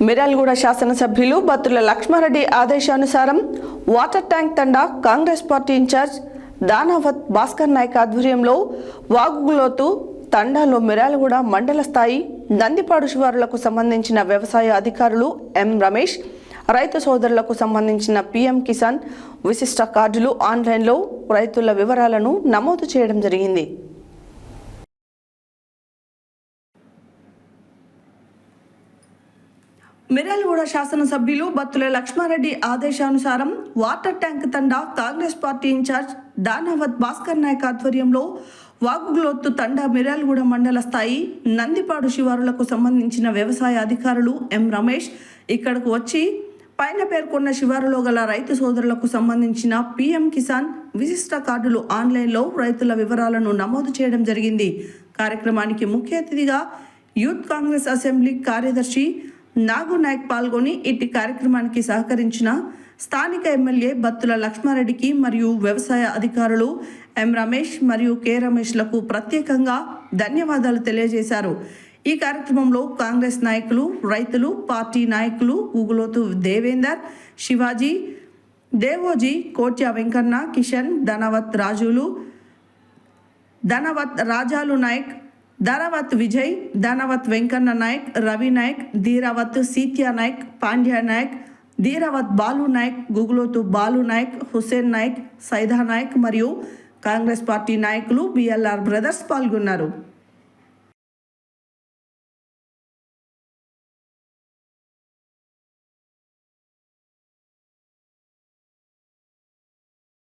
మిర్యాలగూడ శాసనసభ్యులు బత్తుల లక్ష్మారెడ్డి ఆదేశానుసారం water tank తండా Congress party incharge దానావత్ Bhaskar Naik ఆధ్వర్యంలో వాగులోతు తండాలో మిర్యాలగూడ మండల స్థాయి నందిపాడు శివారులకు సంబంధించిన వ్యవసాయ అధికారులు ఎం రమేష్, రైతు సోదరులకు సంబంధించిన పీఎం కిసాన్ విశిష్ట కార్డులు ఆన్లైన్లో రైతుల వివరాలను నమోదు చేయడం జరిగింది. మిర్యాలగూడ శాసనసభ్యులు బత్తుల లక్ష్మారెడ్డి ఆదేశానుసారం వాటర్ ట్యాంక్ తండా కాంగ్రెస్ పార్టీ ఇన్ఛార్జ్ దానావత్ భాస్కర్ నాయక్ ఆధ్వర్యంలో వాగులోతు తండా మిర్యాలగూడ మండల స్థాయి నందిపాడు శివారులకు సంబంధించిన వ్యవసాయ అధికారులు ఎం రమేష్ ఇక్కడకు వచ్చి పైన పేర్కొన్న శివారులో గల రైతు సోదరులకు సంబంధించిన పీఎం కిసాన్ విశిష్ట కార్డులు ఆన్లైన్లో రైతుల వివరాలను నమోదు చేయడం జరిగింది. కార్యక్రమానికి ముఖ్య అతిథిగా యూత్ కాంగ్రెస్ అసెంబ్లీ కార్యదర్శి నాగు నాయక్ పాల్గొని ఇట్టి కార్యక్రమానికి సహకరించిన స్థానిక ఎమ్మెల్యే బత్తుల లక్ష్మారెడ్డికి మరియు వ్యవసాయ అధికారులు ఎం రమేష్ మరియు కె రమేష్లకు ప్రత్యేకంగా ధన్యవాదాలు తెలియజేశారు. ఈ కార్యక్రమంలో కాంగ్రెస్ నాయకులు, రైతులు, పార్టీ నాయకులు ఊగులోతు దేవేందర్, శివాజీ, దేవోజీ, కోట్య వెంకన్న, కిషన్, ధనవత్ రాజులు, ధనవత్ రాజాలు నాయక్, ధనవత్ విజయ్, ధనవత్ వెంకన్న నాయక్, రవి నాయక్, ధీరావత్ సీత్యా నాయక్, పాండ్యా నాయక్, ధీరావత్ బాలు నాయక్, గుగులోతు బాలు నాయక్, హుసేన్ నాయక్, సైదా నాయక్ మరియు కాంగ్రెస్ పార్టీ నాయకులు బిఎల్ఆర్ బ్రదర్స్ పాల్గొన్నారు.